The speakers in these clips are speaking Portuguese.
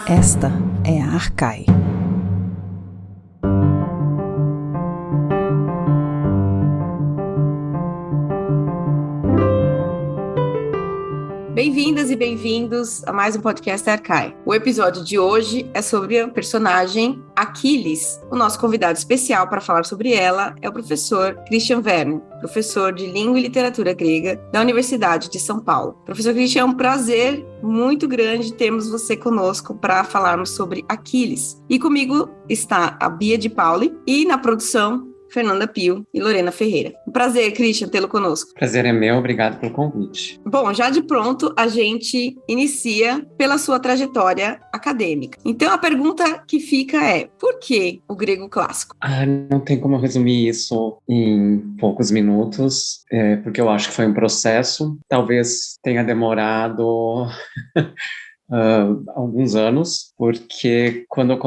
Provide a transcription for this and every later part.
Esta é a Arcai. Bem-vindas e bem-vindos a mais um podcast Arcai. O episódio de hoje é sobre a personagem Aquiles. O nosso convidado especial para falar sobre ela é o professor Christian Werner, professor de Língua e Literatura Grega da Universidade de São Paulo. Professor Christian, é um prazer muito grande termos você conosco para falarmos sobre Aquiles. E comigo está a Bia de Pauli e na produção Fernanda Pio e Lorena Ferreira. Um prazer, Christian, tê-lo conosco. Prazer é meu, obrigado pelo convite. Bom, já de pronto a gente inicia pela sua trajetória acadêmica. Então a pergunta que fica é: por que o grego clássico? Não tem como resumir isso em poucos minutos, porque eu acho que foi um processo, talvez tenha demorado alguns anos, porque quando eu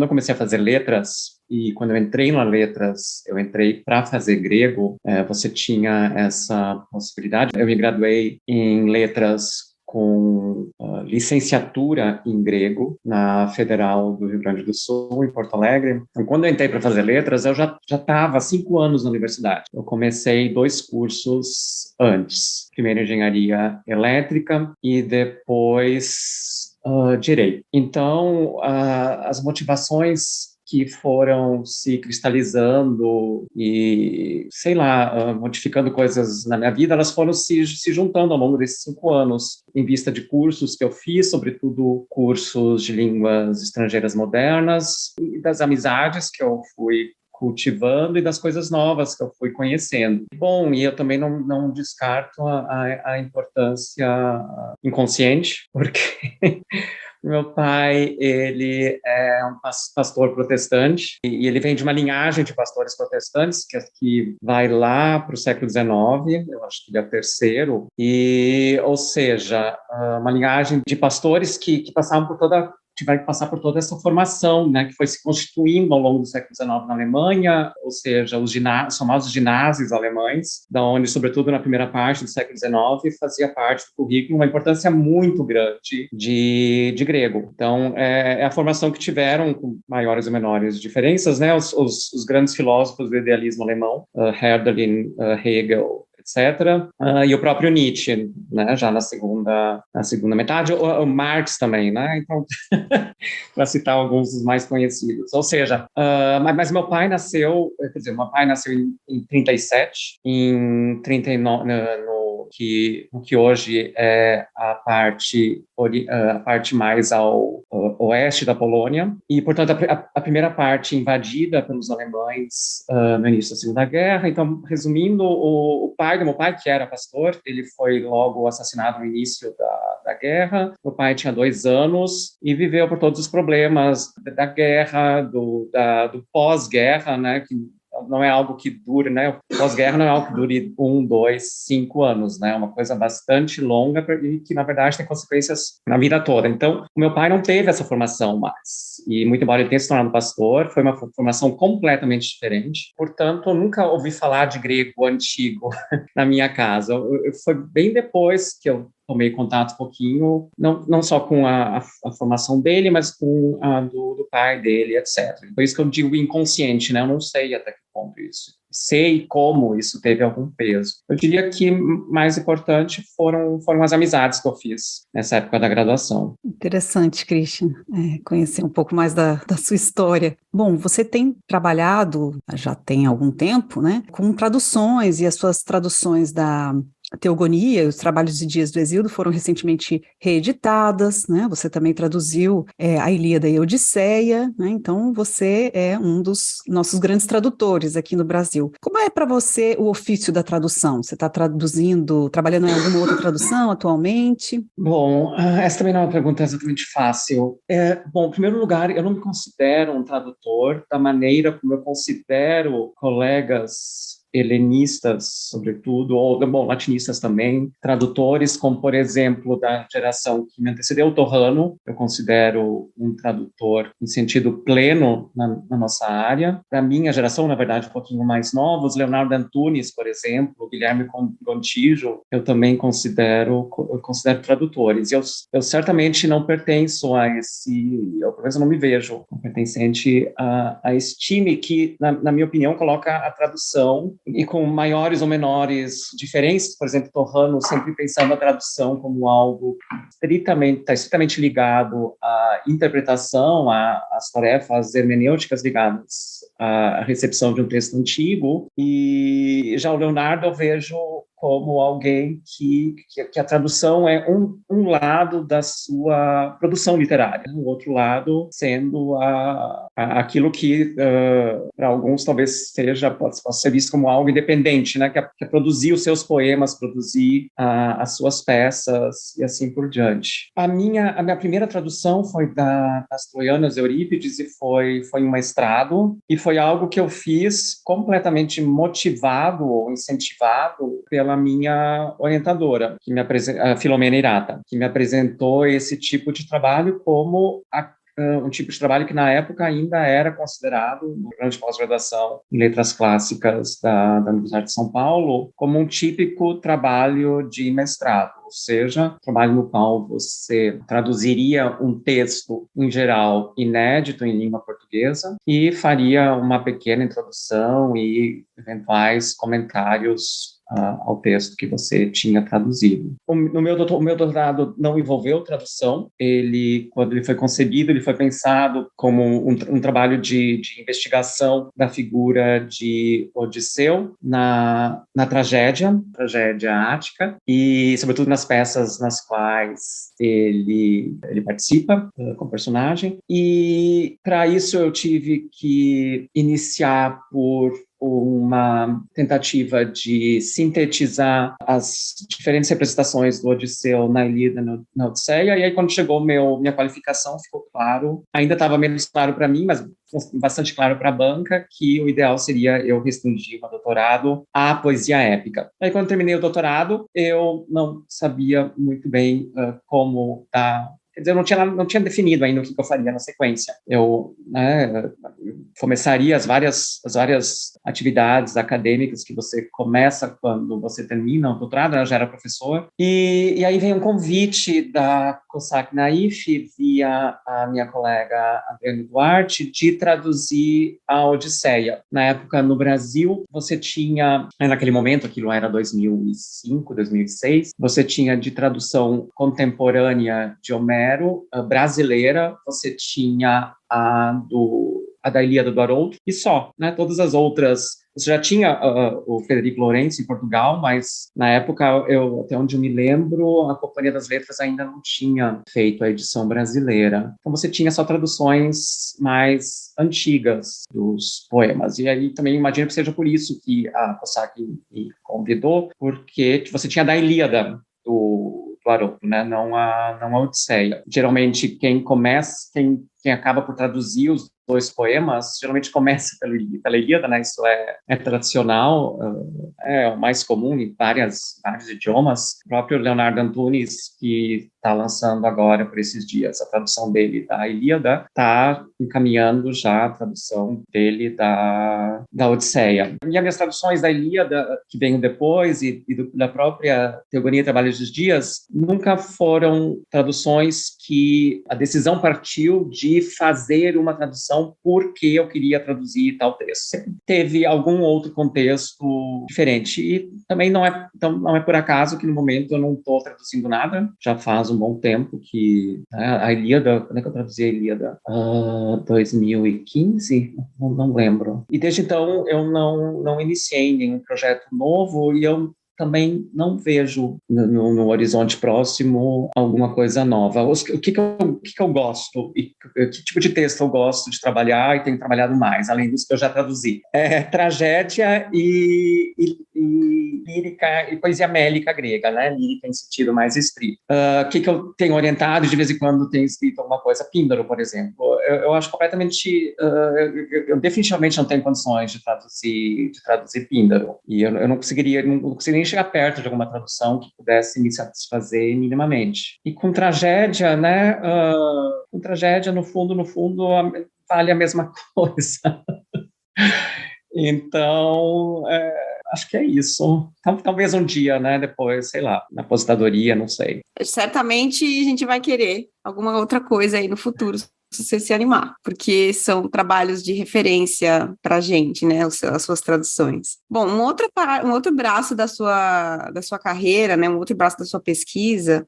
comecei a fazer letras, e quando eu entrei na letras, eu entrei para fazer grego, você tinha essa possibilidade. Eu me graduei em letras com licenciatura em grego na Federal do Rio Grande do Sul, em Porto Alegre. Então, quando eu entrei para fazer letras, eu já estava há 5 anos na universidade. Eu comecei 2 cursos antes. Primeiro engenharia elétrica e depois direito. Então, as motivações que foram se cristalizando e, sei lá, modificando coisas na minha vida, elas foram se juntando ao longo desses 5 anos, em vista de cursos que eu fiz, sobretudo cursos de línguas estrangeiras modernas, e das amizades que eu fui cultivando e das coisas novas que eu fui conhecendo. Bom, e eu também não descarto a importância inconsciente, porque meu pai, ele é um pastor protestante e ele vem de uma linhagem de pastores protestantes que vai lá para o século XIX, eu acho que ele é o terceiro, ou seja, uma linhagem de pastores que passavam tiveram que passar por toda essa formação, né, que foi se constituindo ao longo do século XIX na Alemanha, ou seja, os chamados ginásios alemães, da onde, sobretudo na primeira parte do século XIX, fazia parte do currículo uma importância muito grande de grego. Então, é a formação que tiveram, com maiores ou menores diferenças, né, os grandes filósofos do idealismo alemão, Hölderlin, Hegel, etc. E o próprio Nietzsche, né, já na segunda metade, o Marx também, né, então, para citar alguns dos mais conhecidos. Ou seja, mas meu pai nasceu em 37, em 39, o que hoje é a parte mais ao oeste da Polônia, e, portanto, a primeira parte invadida pelos alemães no início da Segunda Guerra. Então, resumindo, o pai do meu pai, que era pastor, ele foi logo assassinado no início da guerra. Meu pai tinha 2 anos e viveu por todos os problemas da guerra, do pós-guerra, né, que não é algo que dure, né? O pós-guerra não é algo que dure 1, 2, 5 anos, né? É uma coisa bastante longa e que, na verdade, tem consequências na vida toda. Então, o meu pai não teve essa formação mais. E, muito embora ele tenha se tornado pastor, foi uma formação completamente diferente. Portanto, eu nunca ouvi falar de grego antigo na minha casa. Foi bem depois que eu tomei contato um pouquinho, não só com a formação dele, mas com a do pai dele, etc. Por isso que eu digo inconsciente, né? Eu não sei até que ponto isso. Sei como isso teve algum peso. Eu diria que mais importante foram as amizades que eu fiz nessa época da graduação. Interessante, Christian, conhecer um pouco mais da sua história. Bom, você tem trabalhado, já tem algum tempo, né, com traduções, e as suas traduções da Teogonia e os Trabalhos de Dias do Exílio foram recentemente reeditadas, né? Você também traduziu a Ilíada e a Odisseia, né? Então você é um dos nossos grandes tradutores aqui no Brasil. Como é para você o ofício da tradução? Você está trabalhando em alguma outra tradução atualmente? Bom, essa também não é uma pergunta exatamente fácil. Bom, em primeiro lugar, eu não me considero um tradutor da maneira como eu considero colegas helenistas, sobretudo, ou, bom, latinistas também, tradutores, como, por exemplo, da geração que me antecedeu, o Torrano, eu considero um tradutor em sentido pleno na nossa área. Para minha geração, na verdade, um pouquinho mais novos, Leonardo Antunes, por exemplo, Guilherme Gontijo, eu também considero tradutores. Eu certamente não pertenço a eu talvez não me vejo pertencente a esse time que, na minha opinião, coloca a tradução e com maiores ou menores diferenças. Por exemplo, Torrano sempre pensando a tradução como algo está estritamente ligado à interpretação, às tarefas hermenêuticas ligadas à recepção de um texto antigo, e já o Leonardo eu vejo como alguém que a tradução é um lado da sua produção literária, o outro lado sendo aquilo que para alguns talvez possa ser visto como algo independente, né? Que é produzir os seus poemas, produzir as suas peças e assim por diante. A minha primeira tradução foi das Troianas Eurípides e foi um mestrado, e foi algo que eu fiz completamente motivado ou incentivado pela minha orientadora, a Filomena Irata, que me apresentou esse tipo de trabalho como um tipo de trabalho que na época ainda era considerado, no programa de pós-graduação em letras clássicas da Universidade de São Paulo, como um típico trabalho de mestrado, ou seja, trabalho no qual você traduziria um texto, em geral, inédito em língua portuguesa e faria uma pequena introdução e eventuais comentários ao texto que você tinha traduzido. O meu doutorado não envolveu tradução. Quando ele foi concebido, ele foi pensado como um trabalho de investigação da figura de Odisseu na tragédia ática, e sobretudo nas peças nas quais ele participa como personagem. E para isso eu tive que iniciar por uma tentativa de sintetizar as diferentes representações do Odisseu na Ilíada e na Odisseia, e aí quando chegou minha qualificação ficou claro, ainda estava menos claro para mim, mas bastante claro para a banca, que o ideal seria eu restringir o doutorado à poesia épica. Aí quando terminei o doutorado, eu não sabia muito bem como dar. Quer dizer, eu não tinha definido ainda o que eu faria na sequência. Eu começaria as várias atividades acadêmicas que você começa quando você termina o doutorado. Eu já era professor. E aí vem um convite da COSAC Naif, via a minha colega Adriane Duarte, de traduzir a Odisseia. Na época, no Brasil, você tinha, naquele momento, aquilo era 2005, 2006, você tinha de tradução contemporânea de Homero, brasileira, você tinha a da Ilíada do Haroldo, e só, né? Todas as outras, você já tinha o Frederico Lourenço em Portugal, mas na época, até onde eu me lembro, a Companhia das Letras ainda não tinha feito a edição brasileira. Então você tinha só traduções mais antigas dos poemas, e aí também imagino que seja por isso que a COSAC me convidou, porque você tinha da Ilíada do Haroldo, né? Não a Odisseia. Geralmente quem acaba por traduzir os dois poemas, geralmente começa pela Ilíada, né? Isso é tradicional, é o mais comum em vários idiomas. O próprio Leonardo Antunes, que está lançando agora, por esses dias, a tradução dele da Ilíada, está encaminhando já a tradução dele da Odisseia. E as minhas traduções da Ilíada, que veio depois, e da própria Teogonia e Trabalhos dos Dias, nunca foram traduções que a decisão partiu de fazer uma tradução porque eu queria traduzir tal texto. Sempre teve algum outro contexto diferente. E também não é por acaso que no momento eu não estou traduzindo nada. Já faz um bom tempo que a Ilíada, quando é que eu traduzi a Ilíada? 2015? Não lembro. E desde então eu não iniciei nenhum projeto novo, e eu também não vejo no horizonte próximo alguma coisa nova. O que eu gosto, e que tipo de texto eu gosto de trabalhar e tenho trabalhado mais, além dos que eu já traduzi? Tragédia e lírica e poesia mélica grega, né? Lírica em sentido mais estrito. O que eu tenho orientado, de vez em quando tenho escrito alguma coisa, Píndaro, por exemplo. eu acho completamente... eu definitivamente não tenho condições de traduzir Píndaro. E eu não conseguiria nem chegar perto de alguma tradução que pudesse me satisfazer minimamente. E com tragédia, né? Com tragédia, no fundo, vale a mesma coisa. Então, acho que é isso. Talvez um dia, né? Depois, sei lá, na aposentadoria, não sei. Certamente a gente vai querer alguma outra coisa aí no futuro, se você se animar, porque são trabalhos de referência para a gente, né, as suas traduções. Bom, um outro braço da sua carreira, né, um outro braço da sua pesquisa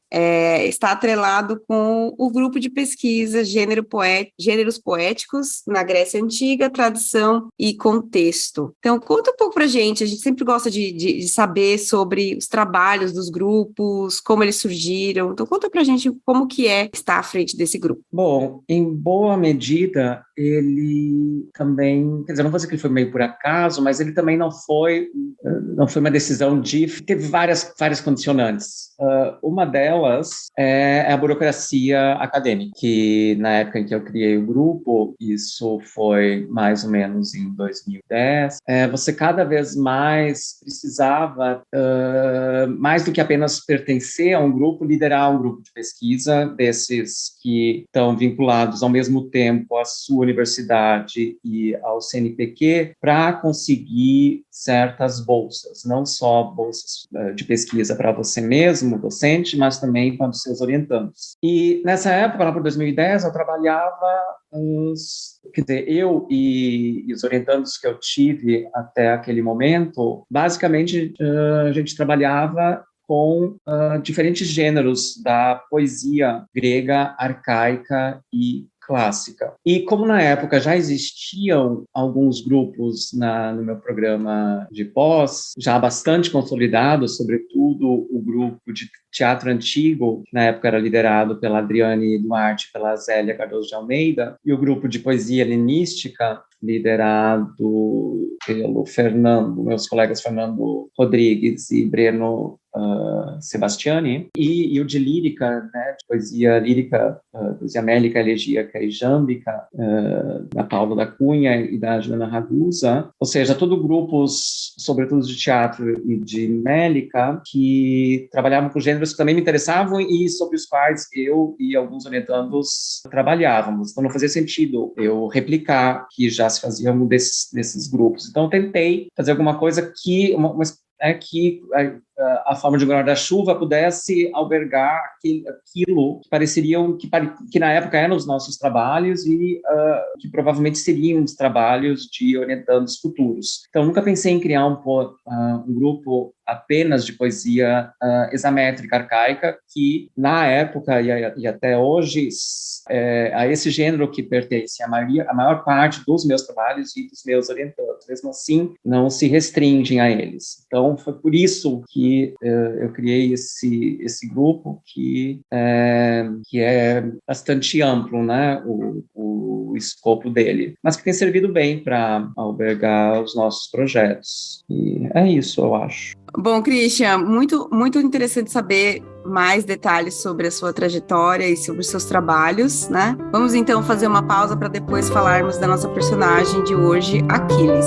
está atrelado com o grupo de pesquisa Gêneros Poéticos na Grécia Antiga, Tradição e Contexto. Então, conta um pouco para a gente sempre gosta de saber sobre os trabalhos dos grupos, como eles surgiram. Então, conta para a gente como que é estar à frente desse grupo. Bom, em boa medida, ele também, quer dizer, não vou dizer que ele foi meio por acaso, mas ele também não foi uma decisão teve várias condicionantes. Uma delas é a burocracia acadêmica, que na época em que eu criei o grupo, isso foi mais ou menos em 2010, você cada vez mais precisava, mais do que apenas pertencer a um grupo, liderar um grupo de pesquisa desses que estão vinculados ao mesmo tempo à sua universidade e ao CNPq para conseguir certas bolsas, não só bolsas de pesquisa para você mesmo, docente, mas também para os seus orientandos. E nessa época, lá por 2010, eu trabalhava, quer dizer, eu e os orientandos que eu tive até aquele momento, basicamente a gente trabalhava com diferentes gêneros da poesia grega, arcaica e clássica. E como na época já existiam alguns grupos no meu programa de pós, já bastante consolidados, sobretudo o grupo de teatro antigo, que na época era liderado pela Adriane Duarte e pela Zélia Cardoso de Almeida, e o grupo de poesia helenística, liderado pelo meus colegas Fernando Rodrigues e Breno Sebastiani, e o de lírica, né, de poesia lírica, poesia mélica, elegíaca e jâmbica, da Paula da Cunha e da Joana Ragusa, ou seja, todos grupos, sobretudo de teatro e de mélica, que trabalhavam com gêneros que também me interessavam e sobre os quais eu e alguns orientandos trabalhávamos. Então não fazia sentido eu replicar que já se fazia um desses grupos. Então eu tentei fazer alguma coisa que a forma de um guarda-chuva pudesse albergar aquilo que na época eram os nossos trabalhos e que provavelmente seriam os trabalhos de orientandos futuros. Então, nunca pensei em criar um grupo apenas de poesia hexamétrica arcaica, que na época e até hoje a esse gênero que pertence a maior parte dos meus trabalhos e dos meus orientandos. Mesmo assim, não se restringem a eles. Então, foi por isso que eu criei esse grupo que é bastante amplo, né, o escopo dele, mas que tem servido bem para albergar os nossos projetos. E é isso, eu acho. Bom, Christian, muito, muito interessante saber mais detalhes sobre a sua trajetória e sobre os seus trabalhos, né? Vamos então fazer uma pausa para depois falarmos da nossa personagem de hoje, Aquiles.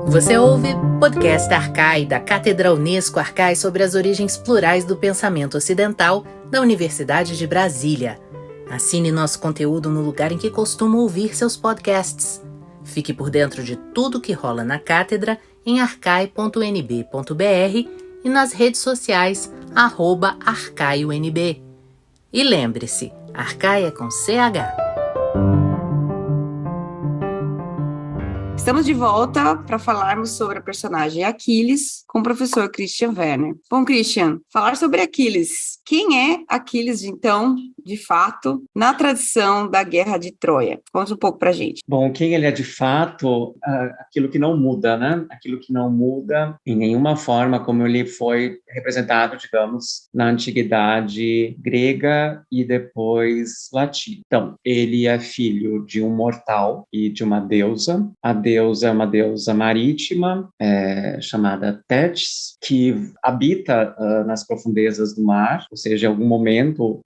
Você ouve Podcast Arcai, da Cátedra Unesco Arcai sobre as origens plurais do pensamento ocidental da Universidade de Brasília. Assine nosso conteúdo no lugar em que costuma ouvir seus podcasts. Fique por dentro de tudo que rola na cátedra em arcai.nb.br e nas redes sociais @arcaionb. E lembre-se, Arcai é com CH. Estamos de volta para falarmos sobre a personagem Aquiles com o professor Christian Werner. Bom, Christian, falar sobre Aquiles. Quem é Aquiles, então, de fato, na tradição da Guerra de Troia? Conta um pouco para a gente. Bom, quem ele é de fato, aquilo que não muda, né? Aquilo que não muda em nenhuma forma como ele foi representado, digamos, na antiguidade grega e depois latina. Então, ele é filho de um mortal e de uma deusa. A deusa é uma deusa marítima, chamada Tétis, que habita nas profundezas do mar, ou seja, em algum momento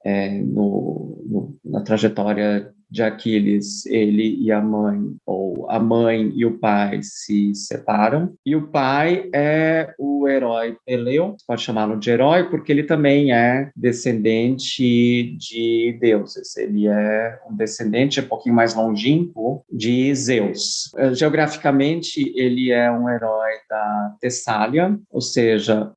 na trajetória de Aquiles, ele e a mãe, ou a mãe e o pai se separam, e o pai é o herói Peleu, você pode chamá-lo de herói, porque ele também é descendente de deuses, ele é um descendente um pouquinho mais longínquo de Zeus. Geograficamente, ele é um herói da Tessália, ou seja,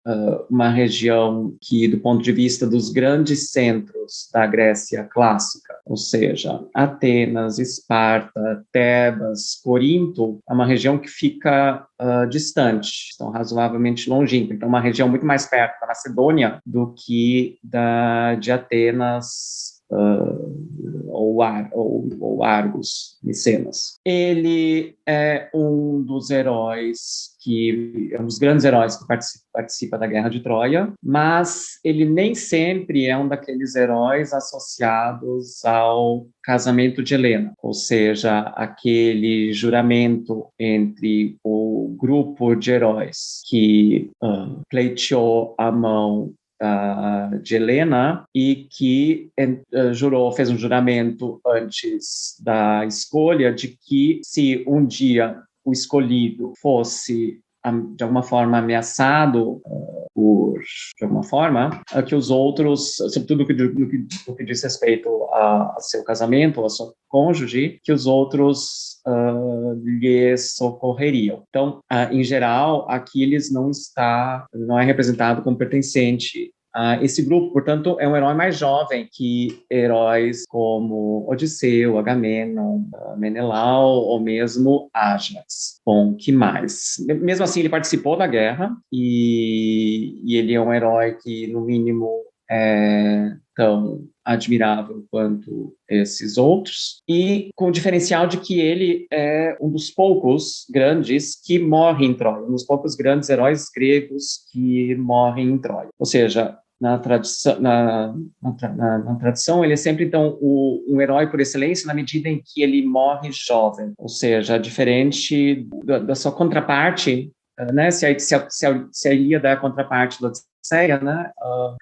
uma região que, do ponto de vista dos grandes centros da Grécia clássica, ou seja, Atenas, Esparta, Tebas, Corinto, é uma região que fica distante, então razoavelmente longínqua. Então, uma região muito mais perto da Macedônia do que de Atenas ou Argos, Micenas. Ele é um dos heróis é um dos grandes heróis que participa da Guerra de Troia, mas ele nem sempre é um daqueles heróis associados ao casamento de Helena, ou seja, aquele juramento entre o grupo de heróis que pleiteou a mão de Helena e que fez um juramento antes da escolha de que se um dia o escolhido fosse de alguma forma ameaçado de alguma forma, que os outros, sobretudo no que diz respeito a seu casamento, a seu cônjuge, que os outros lhe socorreriam. Então, em geral, Aquiles não é representado como pertencente esse grupo, portanto, é um herói mais jovem que heróis como Odisseu, Agamenon, Menelau ou mesmo Ágils. Bom, que mais? Mesmo assim, ele participou da guerra e ele é um herói que, no mínimo, é tão admirável quanto esses outros, e com o diferencial de que ele é um dos poucos grandes que morre em Troia, um dos poucos grandes heróis gregos que morrem em Troia. Ou seja, na tradição, ele é sempre, então, um herói por excelência na medida em que ele morre jovem, ou seja, diferente da sua contraparte, né? Se a Ilíada é a contraparte da Odisseia, né?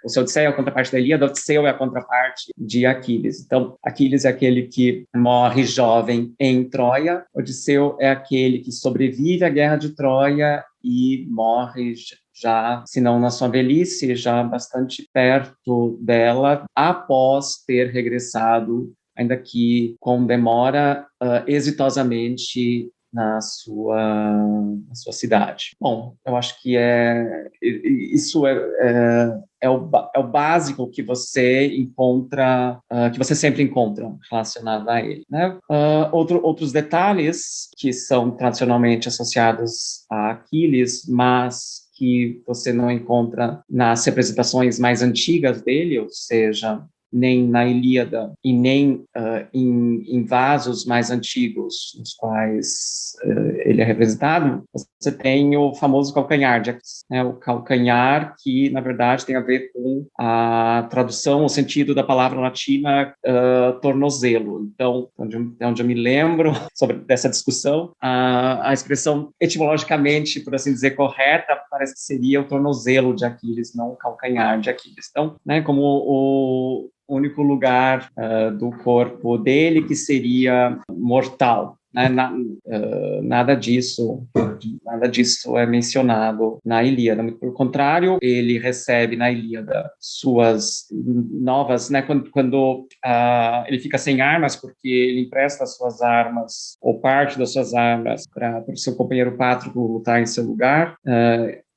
O seu Odisseia é a contraparte da Ilíada, Odisseu é a contraparte de Aquiles. Então, Aquiles é aquele que morre jovem em Troia, Odisseu é aquele que sobrevive à guerra de Troia e morre já, se não na sua velhice, já bastante perto dela, após ter regressado, ainda que com demora, exitosamente na sua cidade. Bom, eu acho que isso é o básico que você encontra, que você sempre encontra relacionado a ele, né? Outros detalhes que são tradicionalmente associados a Aquiles, mas que você não encontra nas representações mais antigas dele, ou seja, nem na Ilíada e nem em vasos mais antigos, nos quais ele é representado, você tem o famoso calcanhar de Aquiles, né? O calcanhar que, na verdade, tem a ver com a tradução, o sentido da palavra latina tornozelo. Então, onde eu me lembro dessa discussão, a expressão etimologicamente, por assim dizer, correta, parece que seria o tornozelo de Aquiles, não o calcanhar de Aquiles. Então, né, como o único lugar do corpo dele que seria mortal, né? Nada disso é mencionado na Ilíada. Pelo contrário, ele recebe na Ilíada suas novas, né? Quando ele fica sem armas, porque ele empresta as suas armas, ou parte das suas armas, para o seu companheiro Pátroclo lutar em seu lugar.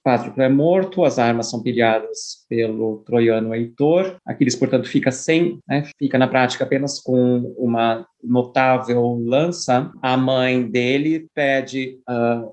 Pátroclo é morto, as armas são pilhadas pelo troiano Heitor. Aquiles, portanto, fica na prática apenas com uma notável lança. A mãe dele pede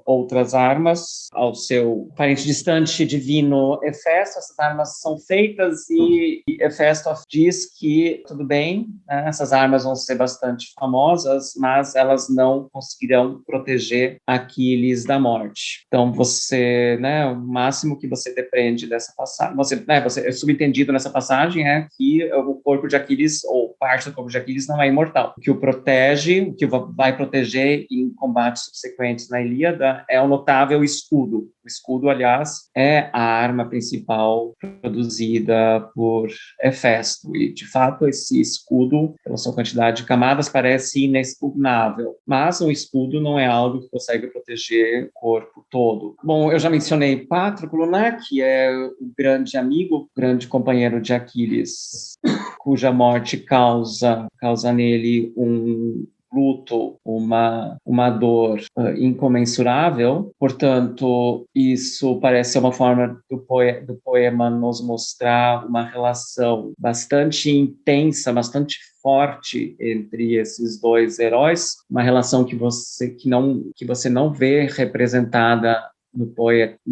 outras armas ao seu parente distante divino Hefesto. Essas armas são feitas e Hefesto diz que tudo bem, né, essas armas vão ser bastante famosas, mas elas não conseguirão proteger Aquiles da morte. Então você, né, o máximo que você depende dessa passagem, você é subentendido nessa passagem é que o corpo de Aquiles, ou parte do corpo de Aquiles não é imortal. O que o protege, o que vai proteger em combates subsequentes na Ilíada é o notável escudo. O escudo, aliás, é a arma principal produzida por Hefesto. E, de fato, esse escudo, pela sua quantidade de camadas, parece inexpugnável. Mas um escudo não é algo que consegue proteger o corpo todo. Bom, eu já mencionei Patroclo, né, que é o grande amigo, o grande companheiro de Aquiles, cuja morte causa nele um luto, uma dor incomensurável. Portanto, isso parece ser uma forma do poema nos mostrar uma relação bastante intensa, bastante forte entre esses dois heróis, uma relação que você não vê representada no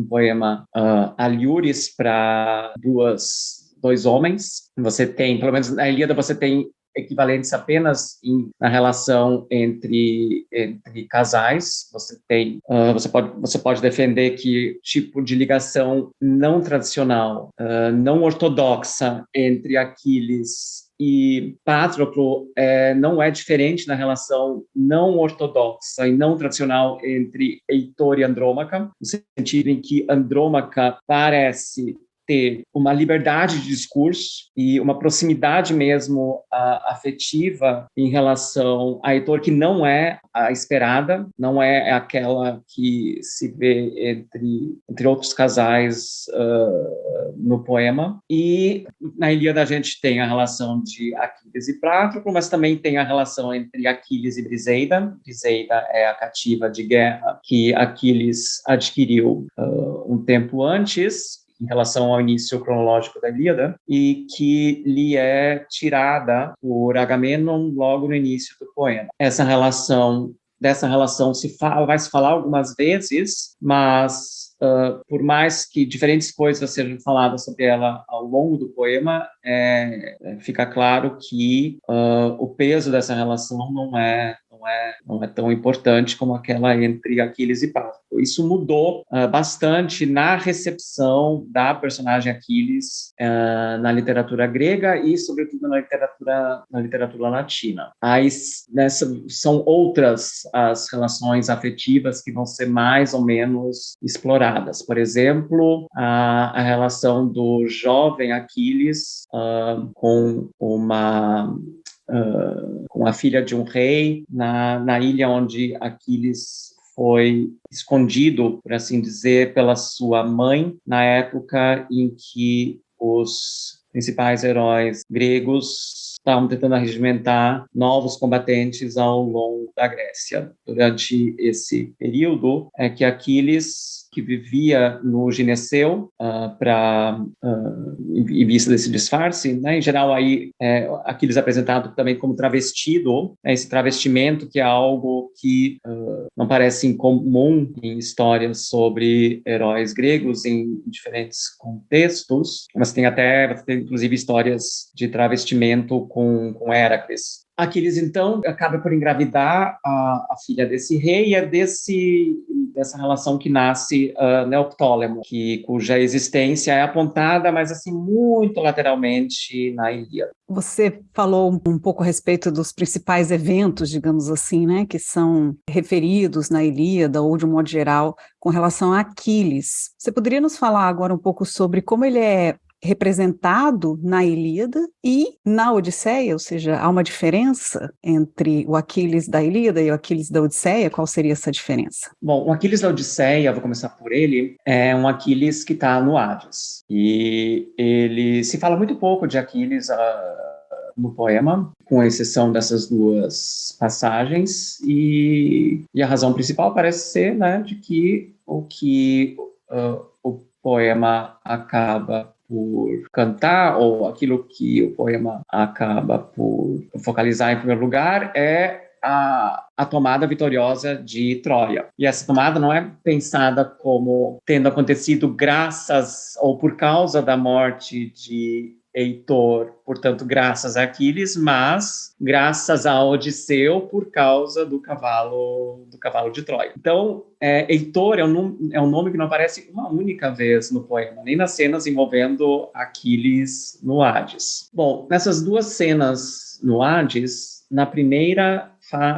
poema Alhiures para dois homens. Você tem, pelo menos na Ilíada, você tem equivalentes apenas na relação entre casais. Você pode defender que tipo de ligação não tradicional, não ortodoxa entre Aquiles e Patroclo não é diferente na relação não ortodoxa e não tradicional entre Heitor e Andrômaca, no sentido em que Andrômaca parece ter uma liberdade de discurso e uma proximidade mesmo afetiva em relação a Heitor, que não é a esperada, não é aquela que se vê entre outros casais no poema. E na Ilíada a gente tem a relação de Aquiles e Patroclo, mas também tem a relação entre Aquiles e Briseida. Briseida é a cativa de guerra que Aquiles adquiriu um tempo antes, em relação ao início cronológico da Ilíada, e que lhe é tirada por Agamenon logo no início do poema. Dessa relação vai se falar algumas vezes, mas por mais que diferentes coisas sejam faladas sobre ela ao longo do poema, fica claro que o peso dessa relação não é tão importante como aquela entre Aquiles e Patroclo. Isso mudou bastante na recepção da personagem Aquiles na literatura grega e, sobretudo, na literatura latina. São outras as relações afetivas que vão ser mais ou menos exploradas. Por exemplo, a relação do jovem Aquiles com a filha de um rei na ilha onde Aquiles foi escondido, por assim dizer, pela sua mãe, na época em que os principais heróis gregos estavam tentando arregimentar novos combatentes ao longo da Grécia. Durante esse período é que Aquiles, que vivia no gineceu em vista desse disfarce, né? Em geral, aí Aquiles é apresentado também como travestido, né? Esse travestimento que é algo que não parece incomum em histórias sobre heróis gregos em diferentes contextos, mas tem inclusive histórias de travestimento com Héracles. Aquiles, então, acaba por engravidar a filha desse rei, e é dessa relação que nasce Neoptólemo, cuja existência é apontada, mas assim, muito lateralmente na Ilíada. Você falou um pouco a respeito dos principais eventos, digamos assim, né, que são referidos na Ilíada, ou de um modo geral, com relação a Aquiles. Você poderia nos falar agora um pouco sobre como ele é representado na Ilíada e na Odisseia, ou seja, há uma diferença entre o Aquiles da Ilíada e o Aquiles da Odisseia? Qual seria essa diferença? Bom, o Aquiles da Odisseia, vou começar por ele, é um Aquiles que está no Hades. E ele se fala muito pouco de Aquiles no poema, com exceção dessas duas passagens, e a razão principal parece ser, né, de que o poema acaba por cantar, ou aquilo que o poema acaba por focalizar em primeiro lugar, é a tomada vitoriosa de Troia. E essa tomada não é pensada como tendo acontecido graças ou por causa da morte de Heitor, portanto, graças a Aquiles, mas graças a Odisseu por causa do cavalo de Troia. Então, Heitor é um nome que não aparece uma única vez no poema, nem nas cenas envolvendo Aquiles no Hades. Bom, nessas duas cenas no Hades, na primeira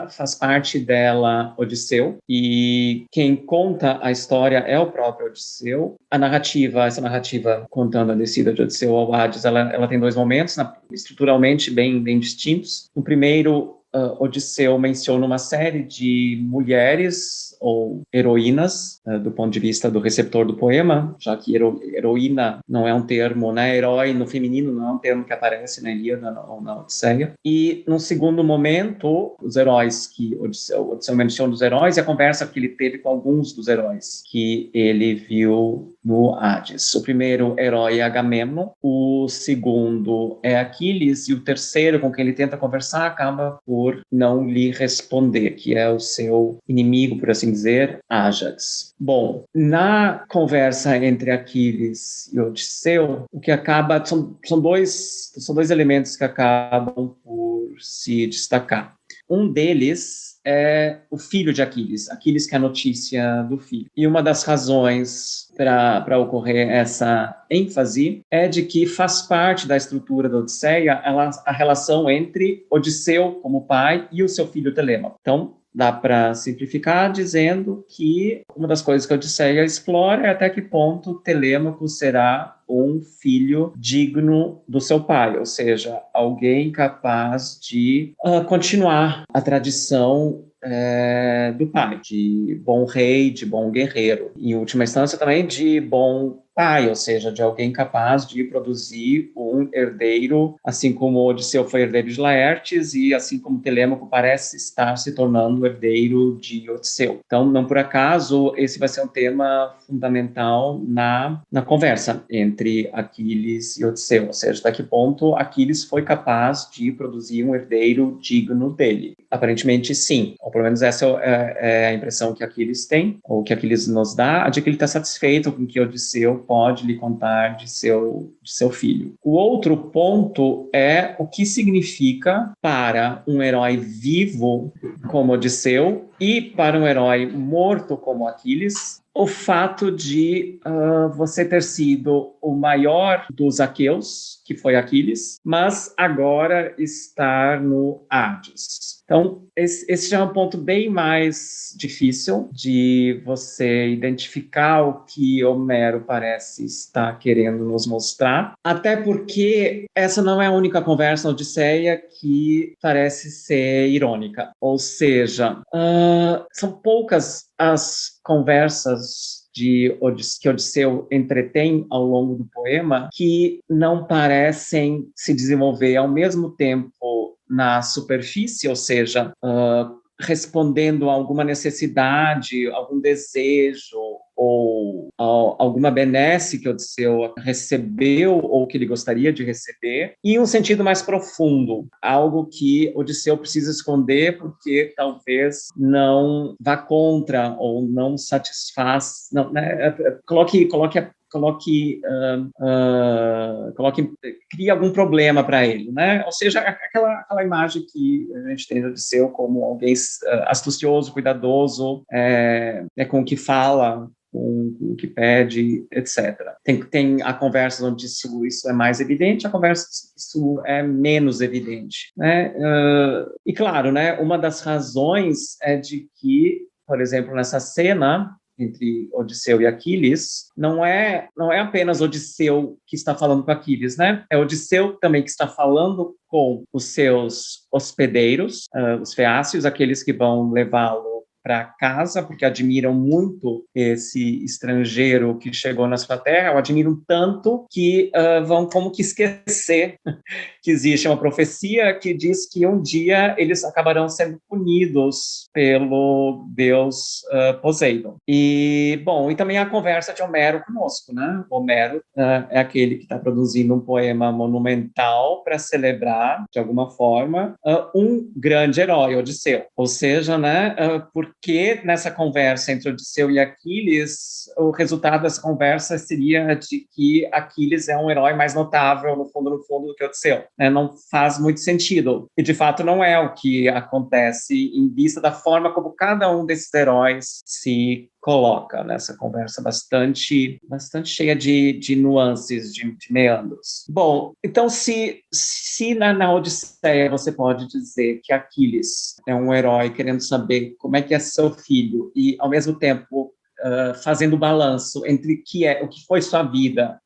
faz parte dela Odisseu, e quem conta a história é o próprio Odisseu. Essa narrativa contando a descida de Odisseu ao Hades, ela tem dois momentos, estruturalmente bem distintos. No primeiro, Odisseu menciona uma série de mulheres ou heroínas, do ponto de vista do receptor do poema, já que heroína não é um termo, né? Herói no feminino não é um termo que aparece na Ilíada ou na Odisseia. E, num segundo momento, os heróis que Odisseu menciona dos heróis e a conversa que ele teve com alguns dos heróis que ele viu no Hades. O primeiro herói é Agamemnon, o segundo é Aquiles, e o terceiro, com quem ele tenta conversar, acaba por não lhe responder, que é o seu inimigo, por assim dizer, Ájax. Bom, na conversa entre Aquiles e Odisseu, o que acaba são dois elementos que acabam por se destacar. Um deles é o filho de Aquiles que é a notícia do filho. E uma das razões para ocorrer essa ênfase é de que faz parte da estrutura da Odisseia a relação entre Odisseu como pai e o seu filho Telêmaco. Então, dá para simplificar dizendo que uma das coisas que a Odisseia explora é até que ponto Telêmaco será um filho digno do seu pai, ou seja, alguém capaz de continuar a tradição do pai, de bom rei, de bom guerreiro, em última instância também de bom pai, ou seja, de alguém capaz de produzir um herdeiro, assim como Odisseu foi herdeiro de Laertes e assim como Telêmaco parece estar se tornando herdeiro de Odisseu. Então, não por acaso, esse vai ser um tema fundamental na conversa entre Aquiles e Odisseu, ou seja, até que ponto Aquiles foi capaz de produzir um herdeiro digno dele. Aparentemente, sim. Ou pelo menos essa é a impressão que Aquiles tem, ou que Aquiles nos dá, de que ele está satisfeito com que Odisseu pode lhe contar de seu filho. O outro ponto é o que significa para um herói vivo como Odisseu e para um herói morto como Aquiles o fato de você ter sido o maior dos aqueus, que foi Aquiles, mas agora estar no Hades. Então, esse já é um ponto bem mais difícil de você identificar o que Homero parece estar querendo nos mostrar, até porque essa não é a única conversa na Odisseia que parece ser irônica. Ou seja, são poucas as conversas que Odisseu entretém ao longo do poema que não parecem se desenvolver ao mesmo tempo na superfície, ou seja, respondendo a alguma necessidade, algum desejo ou alguma benesse que Odisseu recebeu ou que ele gostaria de receber, e um sentido mais profundo, algo que Odisseu precisa esconder porque talvez não vá contra ou não satisfaz, não, né? Cria algum problema para ele, né? Ou seja, aquela imagem que a gente tem de Odisseu como alguém astucioso, cuidadoso, com o que fala, com o que pede, etc. Tem a conversa onde isso é mais evidente, a conversa isso é menos evidente, né? E claro, né, uma das razões é de que, por exemplo, nessa cena entre Odisseu e Aquiles, não é apenas Odisseu que está falando com Aquiles, né? É Odisseu também que está falando com os seus hospedeiros, os feácios, aqueles que vão levá-lo para casa, porque admiram muito esse estrangeiro que chegou na sua terra, o admiram tanto que vão como que esquecer que existe uma profecia que diz que um dia eles acabarão sendo punidos pelo deus Poseidon. E, bom, e também a conversa de Homero conosco, né? Homero é aquele que está produzindo um poema monumental para celebrar, de alguma forma, um grande herói, Odisseu. Ou seja, né, por porque nessa conversa entre Odisseu e Aquiles, o resultado dessa conversa seria de que Aquiles é um herói mais notável, no fundo, do que Odisseu. Né? Não faz muito sentido. E, de fato, não é o que acontece em vista da forma como cada um desses heróis se coloca nessa conversa bastante cheia de nuances, de meandros. Bom, então se na Odisseia você pode dizer que Aquiles é um herói querendo saber como é que é seu filho e, ao mesmo tempo, fazendo balanço entre o que foi sua vida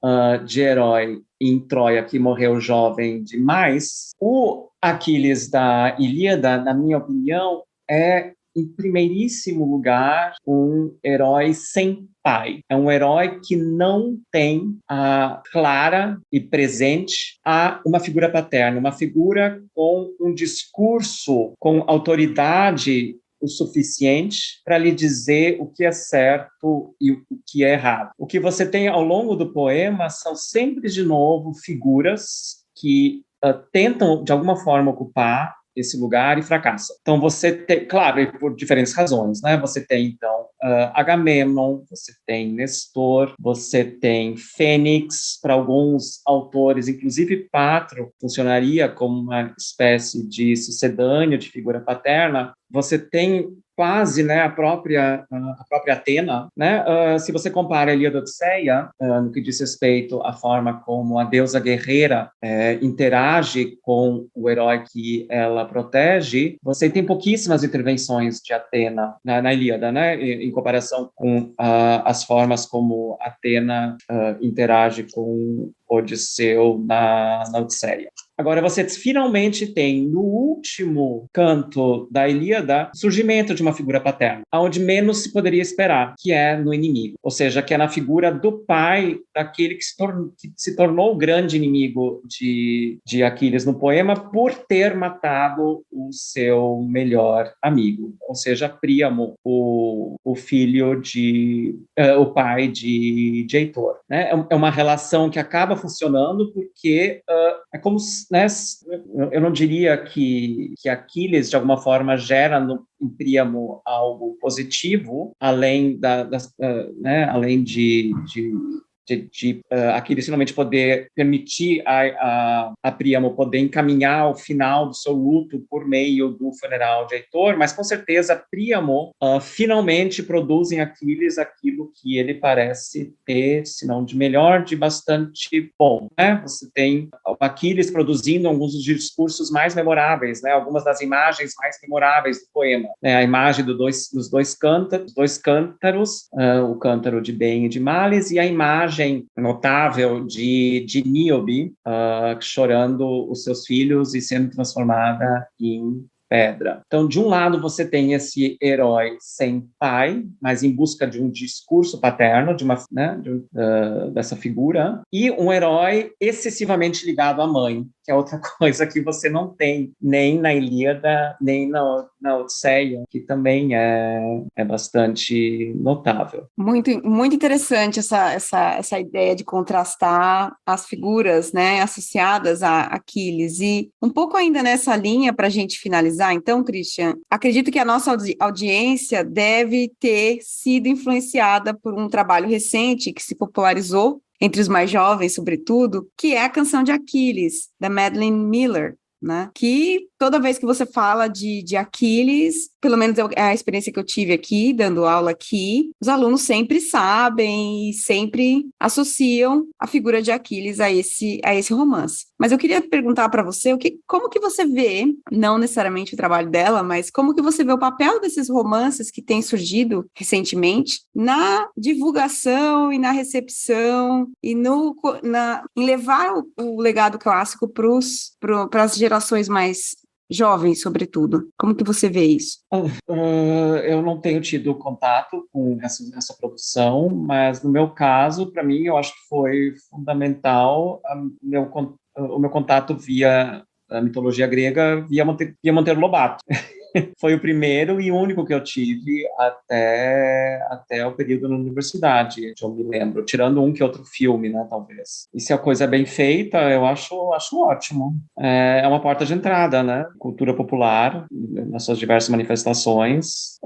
de herói em Troia, que morreu jovem demais, o Aquiles da Ilíada, na minha opinião, é em primeiríssimo lugar, um herói sem pai. É um herói que não tem clara e presente uma figura paterna, uma figura com um discurso, com autoridade o suficiente para lhe dizer o que é certo e o que é errado. O que você tem ao longo do poema são sempre, de novo, figuras que tentam, de alguma forma, ocupar esse lugar e fracassa. Então você tem, claro, e por diferentes razões, né? Você tem então Agamemnon, você tem Nestor, você tem Fênix, para alguns autores, inclusive Patro funcionaria como uma espécie de sucedâneo de figura paterna. Você tem quase, né, a própria Atena, né? Se você compara a Ilíada e a Odisseia, no que diz respeito à forma como a deusa guerreira interage com o herói que ela protege, você tem pouquíssimas intervenções de Atena na Ilíada, né? Em comparação com as formas como Atena interage com Odisseu na Odisseia. Agora, você finalmente tem, no último canto da Ilíada, o surgimento de uma figura paterna, onde menos se poderia esperar, que é no inimigo. Ou seja, que é na figura do pai daquele que se tornou o grande inimigo de Aquiles no poema por ter matado o seu melhor amigo. Ou seja, Príamo, o pai de Heitor. Né? É uma relação que acaba funcionando porque é como, né, eu não diria que Aquiles, de alguma forma, gera em Príamo algo positivo, além além de Aquiles finalmente poder permitir a Príamo poder encaminhar o final do seu luto por meio do funeral de Heitor, mas com certeza Príamo finalmente produz em Aquiles aquilo que ele parece ter, se não de melhor, de bastante bom. Né? Você tem Aquiles produzindo alguns dos discursos mais memoráveis, né? Algumas das imagens mais memoráveis do poema. Né? A imagem dos dois cântaros, o cântaro de bem e de males, e a imagem notável de Níobe chorando os seus filhos e sendo transformada em pedra. Então, de um lado, você tem esse herói sem pai, mas em busca de um discurso paterno, dessa figura, e um herói excessivamente ligado à mãe, que é outra coisa que você não tem nem na Ilíada, nem na Odisseia, que também é bastante notável. Muito, muito interessante essa ideia de contrastar as figuras, né, associadas a Aquiles. E um pouco ainda nessa linha, para a gente finalizar, então, Christian, acredito que a nossa audiência deve ter sido influenciada por um trabalho recente que se popularizou entre os mais jovens, sobretudo, que é a Canção de Aquiles, da Madeline Miller, né? Que toda vez que você fala de Aquiles, pelo menos é a experiência que eu tive aqui, dando aula aqui, os alunos sempre sabem e sempre associam a figura de Aquiles a esse romance. Mas eu queria perguntar para você, como que você vê, não necessariamente o trabalho dela, mas como que você vê o papel desses romances que têm surgido recentemente na divulgação e na recepção e em levar o legado clássico para as gerações mais jovens, sobretudo. Como que você vê isso? Eu não tenho tido contato com essa produção, mas no meu caso, para mim, eu acho que foi fundamental o meu contato via a mitologia grega, via Monteiro Lobato. Foi o primeiro e único que eu tive até o período na universidade, eu me lembro, tirando um que outro filme, né, talvez. E se a coisa é bem feita, eu acho ótimo. É uma porta de entrada, né? Cultura popular, nas suas diversas manifestações,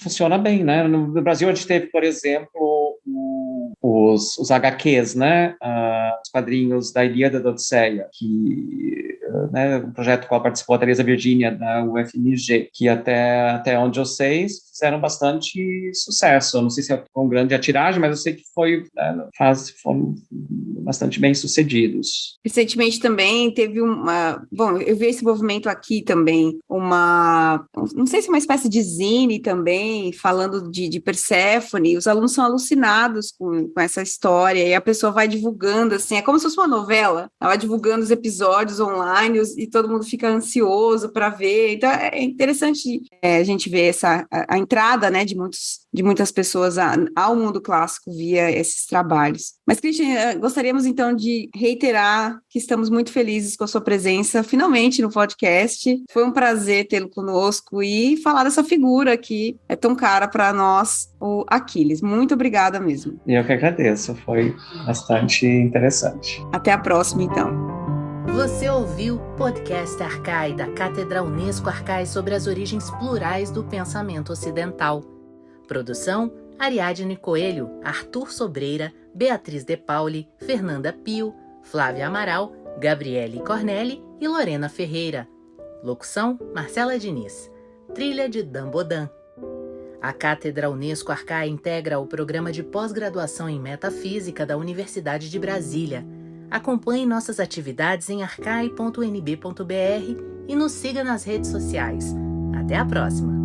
funciona bem, né? No Brasil a gente teve, por exemplo, os HQs, né? Os quadrinhos da Ilíada e da Odisseia, que, né, um projeto com qual participou a Teresa Virginia, da UFMG, que até onde eu sei, fizeram bastante sucesso. Eu não sei se é com grande a tiragem, mas eu sei que foram bastante bem sucedidos. Recentemente também teve eu vi esse movimento aqui também, não sei se é uma espécie de zine também, falando de Perséfone. Os alunos são alucinados com essa história, e a pessoa vai divulgando, assim, é como se fosse uma novela, ela vai divulgando os episódios online, e todo mundo fica ansioso para ver. Então é interessante a gente ver a entrada, né, de muitas pessoas ao mundo clássico via esses trabalhos. Mas, Christian, gostaríamos então de reiterar que estamos muito felizes com a sua presença, finalmente, no podcast. Foi um prazer tê-lo conosco e falar dessa figura que é tão cara para nós, o Aquiles. Muito obrigada mesmo. Eu que agradeço, foi bastante interessante. Até a próxima, então. Você ouviu o podcast Arcai, da Cátedra Unesco Arcai, sobre as origens plurais do pensamento ocidental. Produção: Ariadne Coelho, Arthur Sobreira, Beatriz De Pauli, Fernanda Pio, Flávia Amaral, Gabriele Cornelli e Lorena Ferreira. Locução: Marcela Diniz. Trilha de Dan Bodan. A Cátedra Unesco Arcai integra o programa de pós-graduação em Metafísica da Universidade de Brasília. Acompanhe nossas atividades em arcai.unb.br e nos siga nas redes sociais. Até a próxima!